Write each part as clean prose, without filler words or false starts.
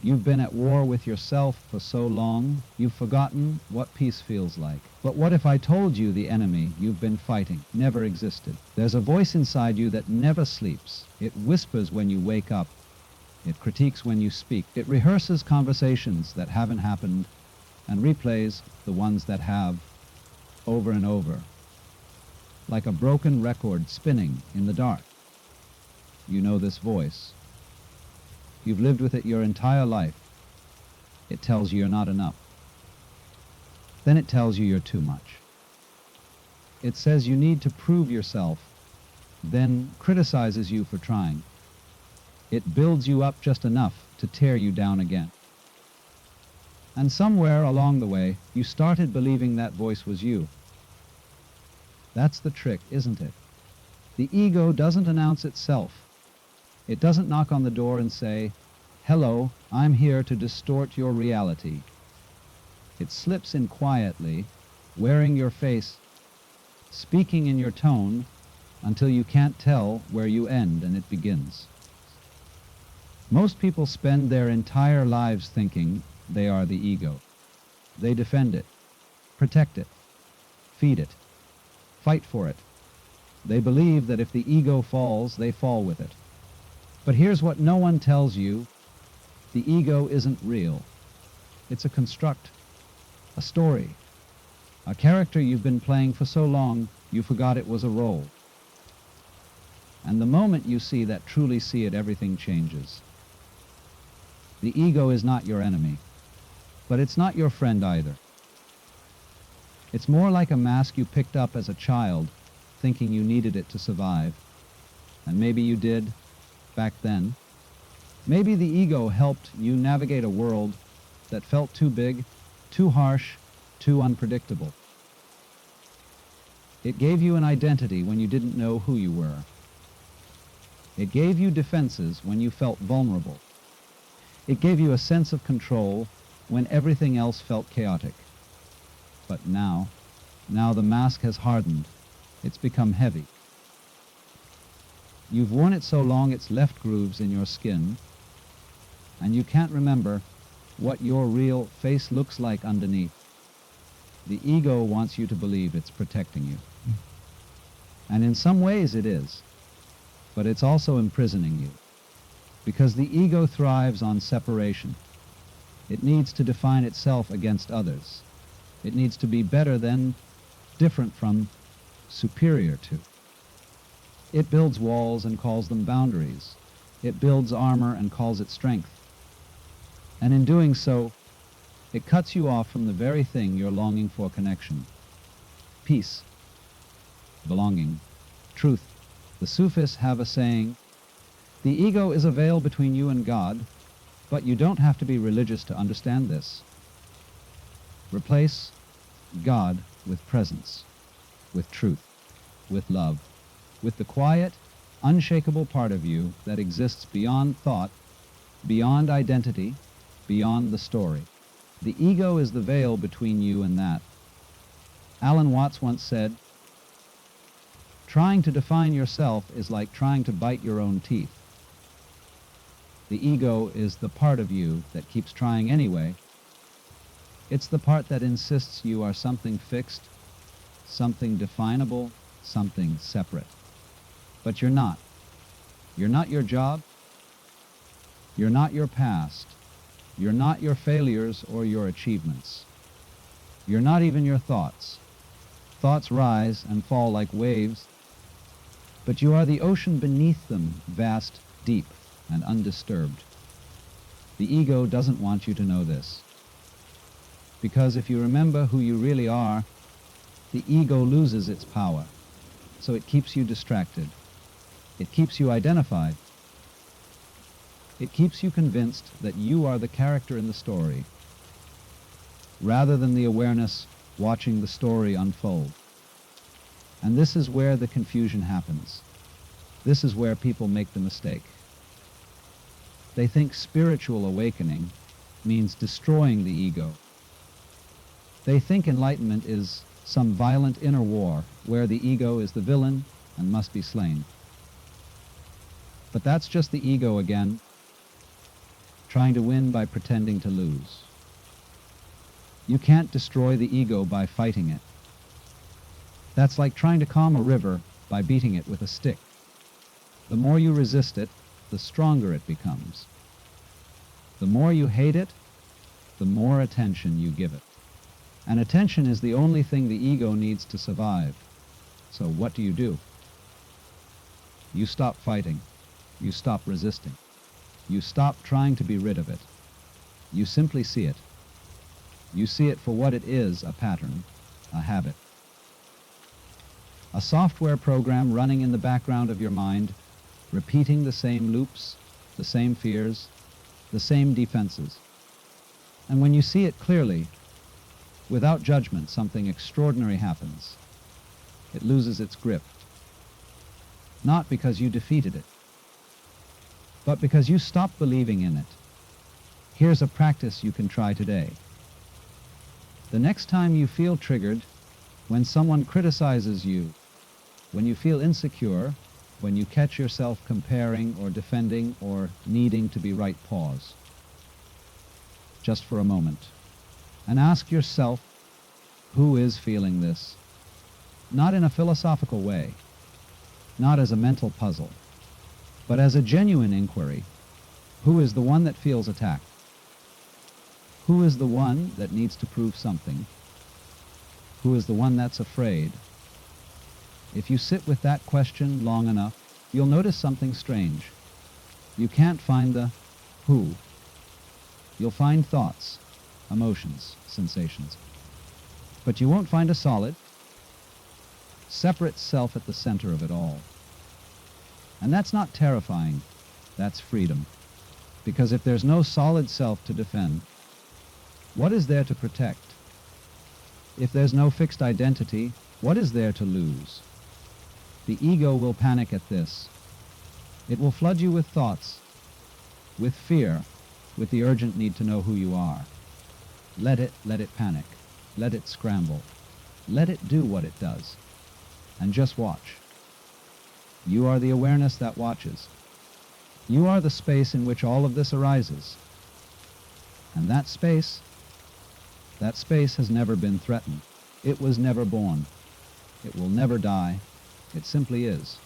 You've been at war with yourself for so long, you've forgotten what peace feels like. But what if I told you the enemy you've been fighting never existed? There's a voice inside you that never sleeps. It whispers when you wake up. It critiques when you speak. It rehearses conversations that haven't happened and replays the ones that have over and over, like a broken record spinning in the dark. You know this voice. You've lived with it your entire life. It tells you you're not enough. Then it tells you you're too much. It says you need to prove yourself, then criticizes you for trying. It builds you up just enough to tear you down again. And somewhere along the way, you started believing that voice was you. That's the trick, isn't it? The ego doesn't announce itself. It doesn't knock on the door and say, "Hello, I'm here to distort your reality." It slips in quietly, wearing your face, speaking in your tone, until you can't tell where you end and it begins. Most people spend their entire lives thinking they are the ego. They defend it, protect it, feed it, fight for it. They believe that if the ego falls, they fall with it. But here's what no one tells you. The ego isn't real. It's a construct, a story, a character you've been playing for so long you forgot it was a role. And the moment you truly see it, everything changes. The ego is not your enemy, but it's not your friend either. It's more like a mask you picked up as a child, thinking you needed it to survive. And maybe you did, back then. Maybe the ego helped you navigate a world that felt too big, too harsh, too unpredictable. It gave you an identity when you didn't know who you were. It gave you defenses when you felt vulnerable. It gave you a sense of control when everything else felt chaotic. But now the mask has hardened. It's become heavy. You've worn it so long it's left grooves in your skin, and you can't remember what your real face looks like underneath. The ego wants you to believe it's protecting you. And in some ways it is, but it's also imprisoning you, because the ego thrives on separation. It needs to define itself against others. It needs to be better than, different from, superior to. It builds walls and calls them boundaries. It builds armor and calls it strength. And in doing so, it cuts you off from the very thing you're longing for: connection, peace, belonging, truth. The Sufis have a saying, "The ego is a veil between you and God, but you don't have to be religious to understand this." Replace God with presence, with truth, with love, with the quiet, unshakable part of you that exists beyond thought, beyond identity, beyond the story. The ego is the veil between you and that. Alan Watts once said, "Trying to define yourself is like trying to bite your own teeth." The ego is the part of you that keeps trying anyway. It's the part that insists you are something fixed, something definable, something separate. But you're not. You're not your job. You're not your past. You're not your failures or your achievements. You're not even your thoughts. Thoughts rise and fall like waves, but you are the ocean beneath them, vast, deep, and undisturbed. The ego doesn't want you to know this, because if you remember who you really are, the ego loses its power, so it keeps you distracted. It keeps you identified. It keeps you convinced that you are the character in the story, rather than the awareness watching the story unfold. And this is where the confusion happens. This is where people make the mistake. They think spiritual awakening means destroying the ego. They think enlightenment is some violent inner war where the ego is the villain and must be slain. But that's just the ego again, trying to win by pretending to lose. You can't destroy the ego by fighting it. That's like trying to calm a river by beating it with a stick. The more you resist it, the stronger it becomes. The more you hate it, the more attention you give it. And attention is the only thing the ego needs to survive. So what do? You stop fighting. You stop resisting. You stop trying to be rid of it. You simply see it. You see it for what it is, a pattern, a habit. A software program running in the background of your mind, repeating the same loops, the same fears, the same defenses. And when you see it clearly, without judgment, something extraordinary happens. It loses its grip. Not because you defeated it, but because you stopped believing in it. Here's a practice you can try today. The next time you feel triggered, when someone criticizes you, when you feel insecure, when you catch yourself comparing or defending or needing to be right, pause. Just for a moment. And ask yourself, who is feeling this? Not in a philosophical way, not as a mental puzzle, but as a genuine inquiry. Who is the one that feels attacked? Who is the one that needs to prove something? Who is the one that's afraid? If you sit with that question long enough, you'll notice something strange. You can't find the who. You'll find thoughts, emotions, sensations. But you won't find a solid, separate self at the center of it all. And that's not terrifying, that's freedom. Because if there's no solid self to defend, what is there to protect? If there's no fixed identity, what is there to lose? The ego will panic at this. It will flood you with thoughts, with fear, with the urgent need to know who you are. Let it panic. Let it scramble. Let it do what it does. And just watch. You are the awareness that watches. You are the space in which all of this arises. And that space has never been threatened. It was never born. It will never die. It simply is.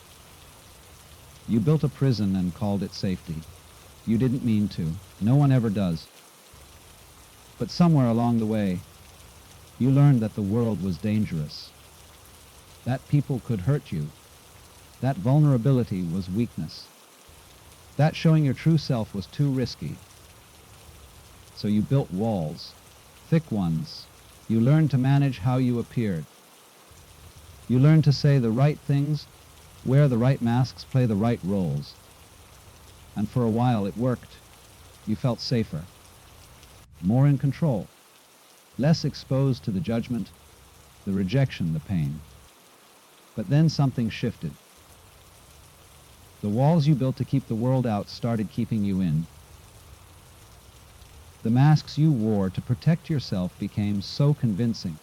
You built a prison and called it safety. You didn't mean to. No one ever does. But somewhere along the way, you learned that the world was dangerous, that people could hurt you, that vulnerability was weakness, that showing your true self was too risky. So you built walls, thick ones. You learned to manage how you appeared. You learned to say the right things, wear the right masks, play the right roles. And for a while it worked. You felt safer, more in control, less exposed to the judgment, the rejection, the pain. But then something shifted. The walls you built to keep the world out started keeping you in. The masks you wore to protect yourself became so convincing.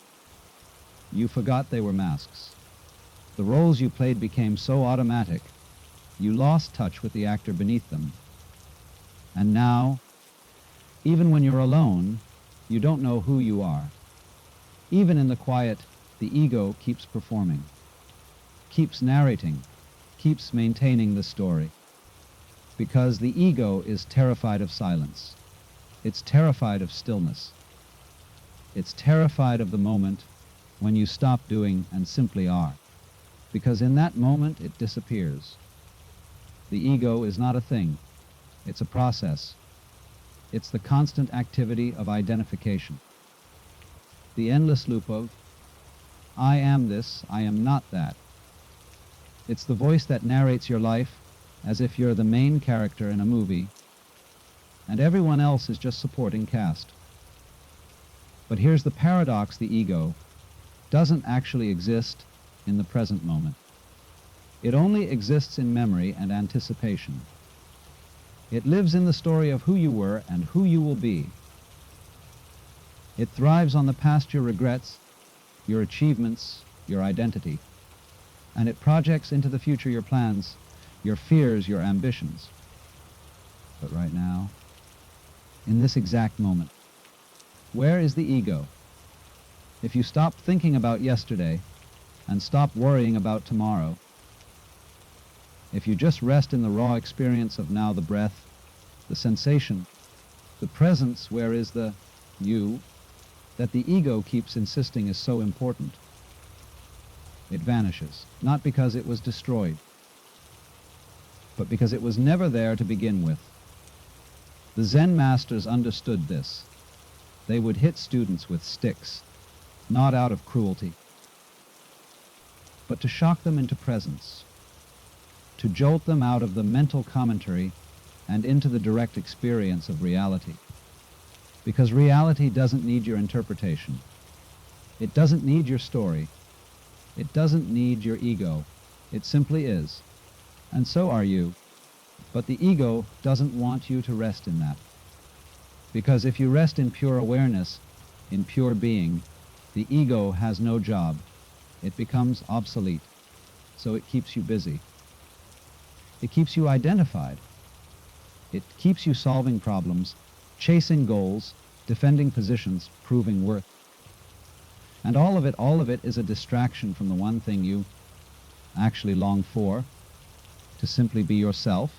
You forgot they were masks. The roles you played became so automatic, you lost touch with the actor beneath them. And now, even when you're alone, you don't know who you are. Even in the quiet, the ego keeps performing, keeps narrating, keeps maintaining the story. Because the ego is terrified of silence. It's terrified of stillness. It's terrified of the moment when you stop doing and simply are. Because in that moment it disappears. The ego is not a thing. It's a process. It's the constant activity of identification. The endless loop of, I am this, I am not that. It's the voice that narrates your life as if you're the main character in a movie, and everyone else is just supporting cast. But here's the paradox: the ego doesn't actually exist in the present moment. It only exists in memory and anticipation. It lives in the story of who you were and who you will be. It thrives on the past, your regrets, your achievements, your identity. And it projects into the future your plans, your fears, your ambitions. But right now, in this exact moment. Where is the ego? If you stop thinking about yesterday and stop worrying about tomorrow, if you just rest in the raw experience of now, the breath, the sensation, the presence, where is the you that the ego keeps insisting is so important? It vanishes, not because it was destroyed, but because it was never there to begin with. The Zen masters understood this. They would hit students with sticks, not out of cruelty, but to shock them into presence, to jolt them out of the mental commentary and into the direct experience of reality. Because reality doesn't need your interpretation. It doesn't need your story. It doesn't need your ego. It simply is. And so are you. But the ego doesn't want you to rest in that. Because if you rest in pure awareness, in pure being, the ego has no job. It becomes obsolete. So it keeps you busy. It keeps you identified. It keeps you solving problems, chasing goals, defending positions, proving worth. And all of it is a distraction from the one thing you actually long for, to simply be yourself,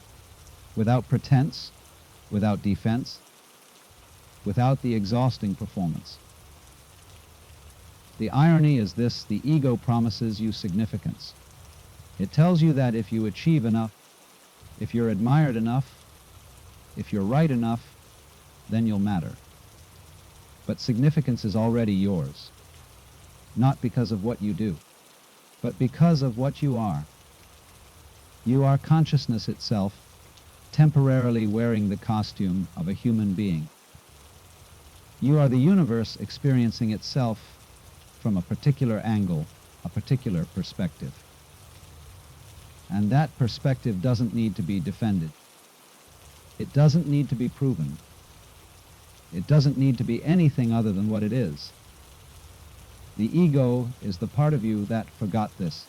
without pretense, without defense, without the exhausting performance. The irony is this: the ego promises you significance. It tells you that if you achieve enough, if you're admired enough, if you're right enough, then you'll matter. But significance is already yours, not because of what you do, but because of what you are. You are consciousness itself, temporarily wearing the costume of a human being. You are the universe experiencing itself from a particular angle, a particular perspective. And that perspective doesn't need to be defended. It doesn't need to be proven. It doesn't need to be anything other than what it is. The ego is the part of you that forgot this.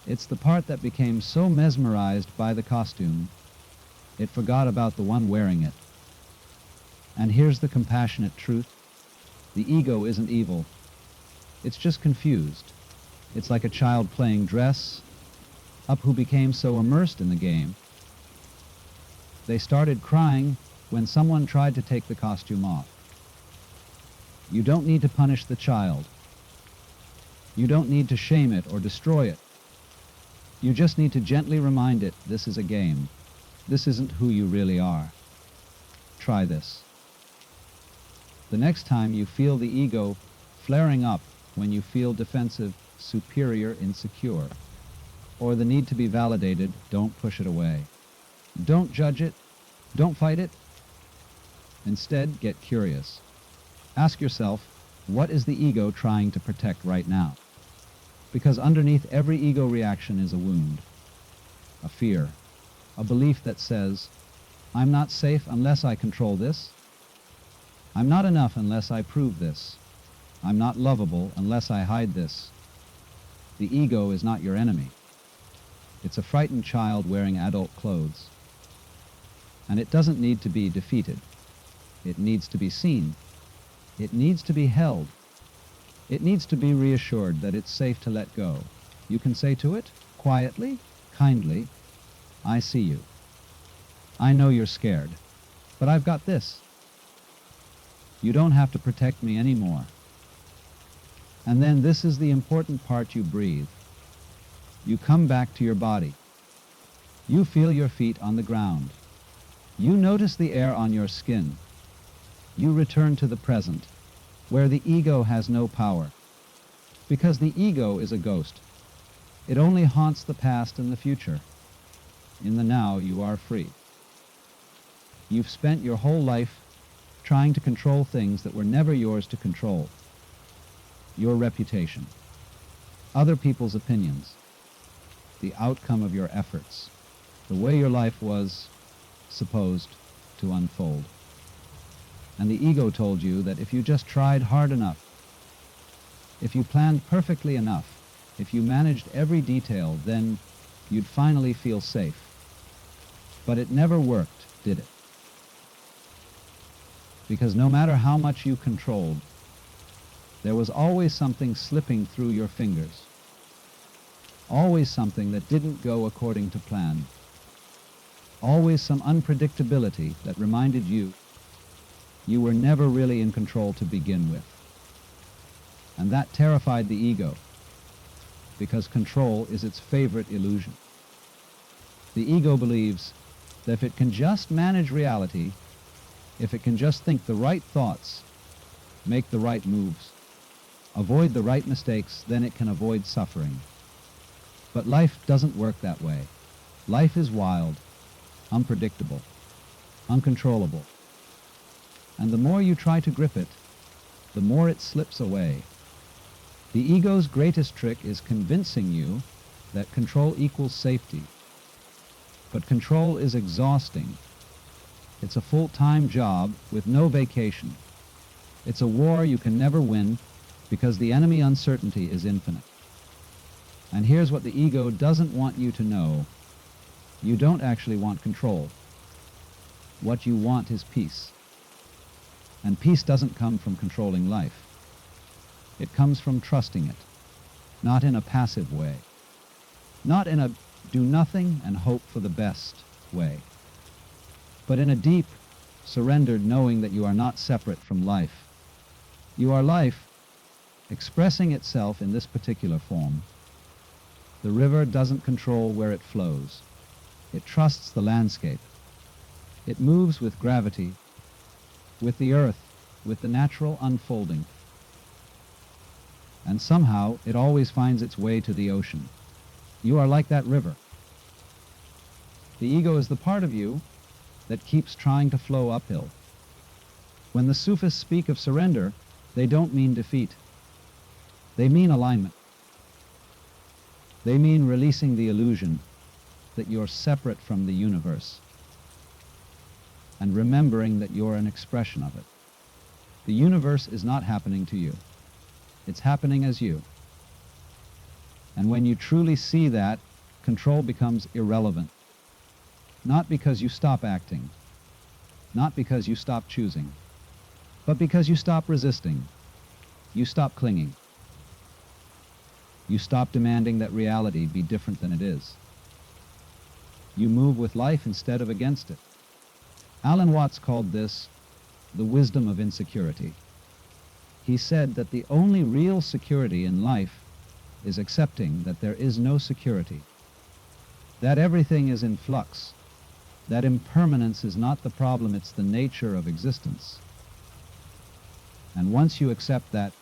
It's the part that became so mesmerized by the costume, it forgot about the one wearing it. And here's the compassionate truth. The ego isn't evil. It's just confused. It's like a child playing dress up who became so immersed in the game. They started crying when someone tried to take the costume off. You don't need to punish the child. You don't need to shame it or destroy it. You just need to gently remind it, this is a game. This isn't who you really are. Try this. The next time you feel the ego flaring up when you feel defensive, superior, insecure, or the need to be validated, don't push it away. Don't judge it. Don't fight it. Instead, get curious. Ask yourself, what is the ego trying to protect right now? Because underneath every ego reaction is a wound, a fear, a belief that says, I'm not safe unless I control this. I'm not enough unless I prove this. I'm not lovable unless I hide this. The ego is not your enemy. It's a frightened child wearing adult clothes. And it doesn't need to be defeated. It needs to be seen. It needs to be held. It needs to be reassured that it's safe to let go. You can say to it, quietly, kindly, I see you. I know you're scared, but I've got this. You don't have to protect me anymore. And then this is the important part: you breathe. You come back to your body. You feel your feet on the ground. You notice the air on your skin. You return to the present, where the ego has no power. Because the ego is a ghost. It only haunts the past and the future. In the now, you are free. You've spent your whole life trying to control things that were never yours to control. Your reputation, other people's opinions, the outcome of your efforts, the way your life was supposed to unfold. And the ego told you that if you just tried hard enough, if you planned perfectly enough, if you managed every detail, then you'd finally feel safe. But it never worked, did it? Because no matter how much you controlled, there was always something slipping through your fingers. Always something that didn't go according to plan. Always some unpredictability that reminded you you were never really in control to begin with. And that terrified the ego, because control is its favorite illusion. The ego believes that if it can just manage reality, if it can just think the right thoughts, make the right moves, avoid the right mistakes, then it can avoid suffering. But life doesn't work that way. Life is wild, unpredictable, uncontrollable. And the more you try to grip it, the more it slips away. The ego's greatest trick is convincing you that control equals safety. But control is exhausting. It's a full-time job with no vacation. It's a war you can never win because the enemy uncertainty is infinite. And here's what the ego doesn't want you to know. You don't actually want control. What you want is peace. And peace doesn't come from controlling life. It comes from trusting it, not in a passive way, not in a do nothing and hope for the best way, but in a deep, surrendered knowing that you are not separate from life. You are life, expressing itself in this particular form. The river doesn't control where it flows. It trusts the landscape. It moves with gravity, with the earth, with the natural unfolding. And somehow it always finds its way to the ocean. You are like that river. The ego is the part of you that keeps trying to flow uphill. When the Sufis speak of surrender, they don't mean defeat. They mean alignment. They mean releasing the illusion that you're separate from the universe and remembering that you're an expression of it. The universe is not happening to you. It's happening as you. And when you truly see that, control becomes irrelevant. Not because you stop acting, not because you stop choosing, but because you stop resisting. You stop clinging. You stop demanding that reality be different than it is. You move with life instead of against it. Alan Watts called this the wisdom of insecurity. He said that the only real security in life is accepting that there is no security, that everything is in flux, that impermanence is not the problem, it's the nature of existence. And once you accept that,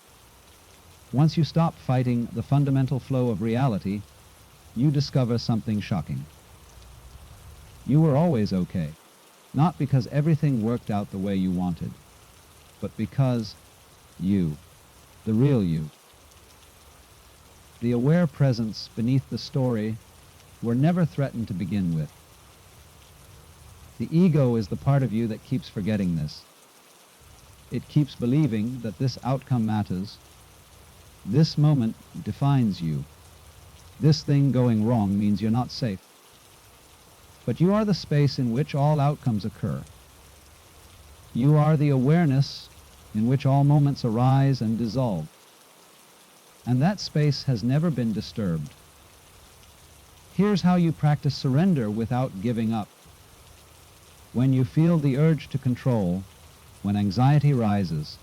once you stop fighting the fundamental flow of reality, you discover something shocking. You were always okay, not because everything worked out the way you wanted, but because you, the real you, the aware presence beneath the story, were never threatened to begin with. The ego is the part of you that keeps forgetting this. It keeps believing that this outcome matters. This moment defines you. This thing going wrong means you're not safe. But you are the space in which all outcomes occur. You are the awareness in which all moments arise and dissolve. And that space has never been disturbed. Here's how you practice surrender without giving up. When you feel the urge to control, when anxiety rises,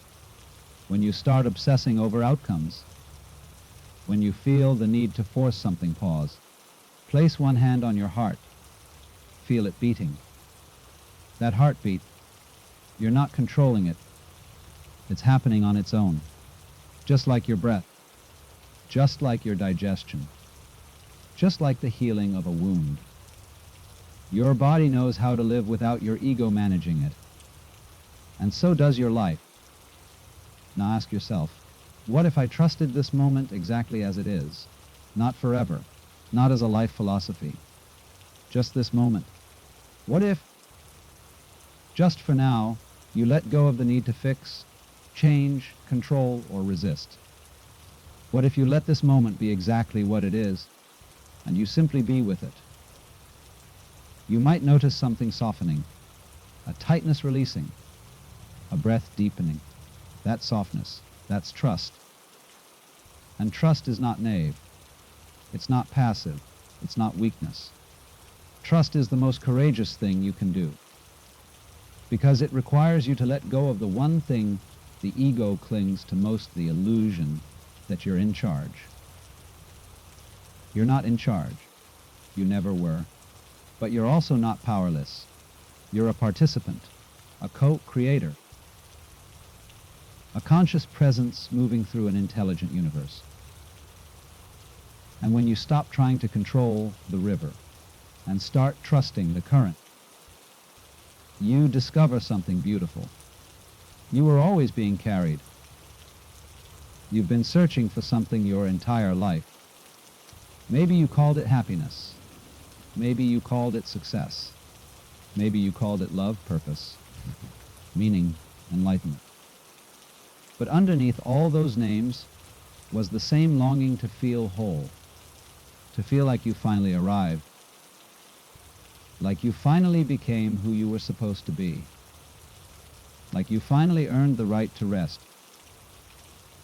when you start obsessing over outcomes, when you feel the need to force something, pause. Place one hand on your heart. Feel it beating. That heartbeat, you're not controlling it. It's happening on its own, just like your breath, just like your digestion, just like the healing of a wound. Your body knows how to live without your ego managing it. And so does your life. Now ask yourself, what if I trusted this moment exactly as it is? Not forever, not as a life philosophy. Just this moment. What if, just for now, you let go of the need to fix, change, control, or resist? What if you let this moment be exactly what it is, and you simply be with it? You might notice something softening, a tightness releasing, a breath deepening. That's softness. That's trust. And trust is not naive. It's not passive. It's not weakness. Trust is the most courageous thing you can do, because it requires you to let go of the one thing the ego clings to most, the illusion that you're in charge. You're not in charge. You never were. But you're also not powerless. You're a participant, a co-creator, a conscious presence moving through an intelligent universe. And when you stop trying to control the river and start trusting the current, you discover something beautiful. You were always being carried. You've been searching for something your entire life. Maybe you called it happiness. Maybe you called it success. Maybe you called it love, purpose, meaning, enlightenment. But underneath all those names was the same longing to feel whole, to feel like you finally arrived, like you finally became who you were supposed to be, like you finally earned the right to rest.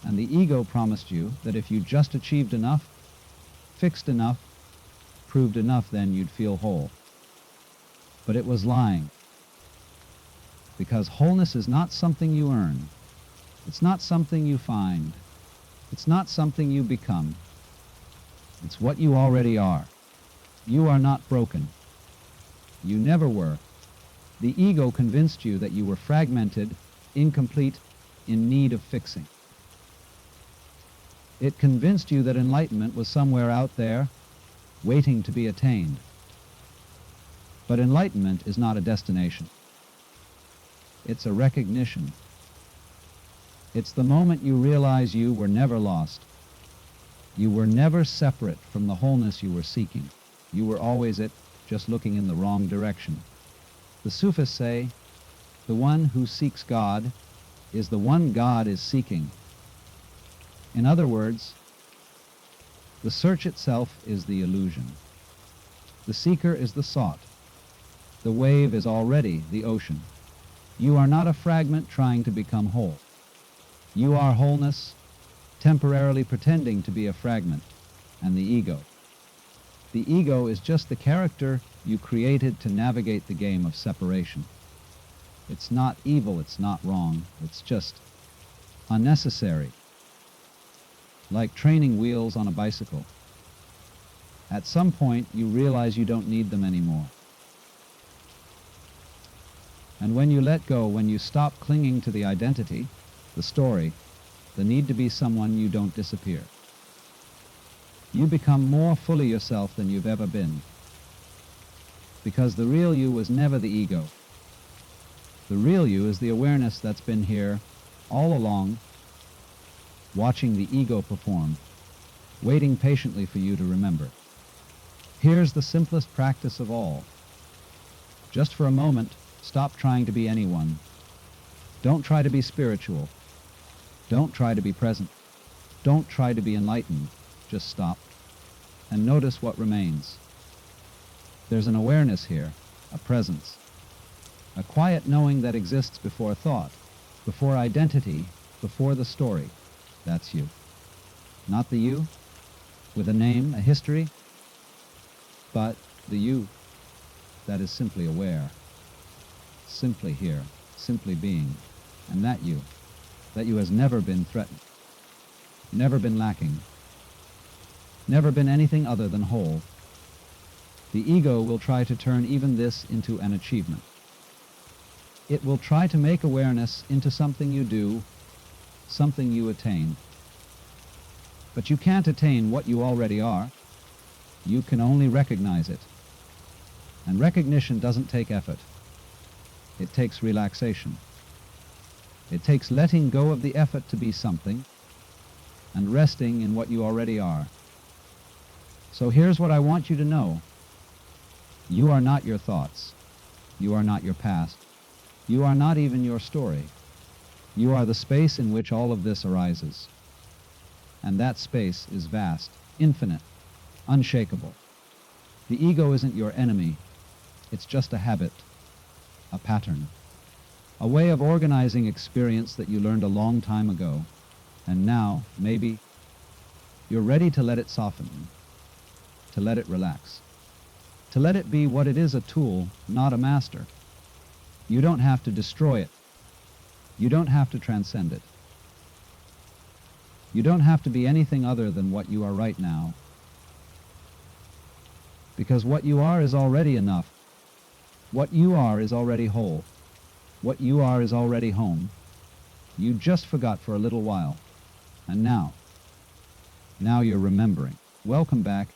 And the ego promised you that if you just achieved enough, fixed enough, proved enough, then you'd feel whole. But it was lying, because wholeness is not something you earn. It's not something you find. It's not something you become. It's what you already are. You are not broken. You never were. The ego convinced you that you were fragmented, incomplete, in need of fixing. It convinced you that enlightenment was somewhere out there, waiting to be attained. But enlightenment is not a destination. It's a recognition. It's the moment you realize you were never lost. You were never separate from the wholeness you were seeking. You were always it, just looking in the wrong direction. The Sufis say, the one who seeks God is the one God is seeking. In other words, the search itself is the illusion. The seeker is the sought. The wave is already the ocean. You are not a fragment trying to become whole. You are wholeness, temporarily pretending to be a fragment, and the ego. The ego is just the character you created to navigate the game of separation. It's not evil, it's not wrong, it's just unnecessary. Like training wheels on a bicycle. At some point, you realize you don't need them anymore. And when you let go, when you stop clinging to the identity, the story, the need to be someone, you don't disappear. You become more fully yourself than you've ever been. Because the real you was never the ego. The real you is the awareness that's been here all along, watching the ego perform, waiting patiently for you to remember. Here's the simplest practice of all. Just for a moment, stop trying to be anyone. Don't try to be spiritual. Don't try to be present. Don't try to be enlightened. Just stop and notice what remains. There's an awareness here, a presence, a quiet knowing that exists before thought, before identity, before the story. That's you. Not the you with a name, a history, but the you that is simply aware, simply here, simply being. And that you has never been threatened, never been lacking, never been anything other than whole. The ego will try to turn even this into an achievement. It will try to make awareness into something you do, something you attain. But you can't attain what you already are. You can only recognize it. And recognition doesn't take effort. It takes relaxation. It takes letting go of the effort to be something and resting in what you already are. So here's what I want you to know. You are not your thoughts. You are not your past. You are not even your story. You are the space in which all of this arises. And that space is vast, infinite, unshakable. The ego isn't your enemy. It's just a habit, a pattern, A way of organizing experience that you learned a long time ago, and now, maybe, you're ready to let it soften, to let it relax, to let it be what it is, a tool, not a master. You don't have to destroy it. You don't have to transcend it. You don't have to be anything other than what you are right now. Because what you are is already enough. What you are is already whole. What you are is already home. You just forgot for a little while. And now you're remembering. Welcome back.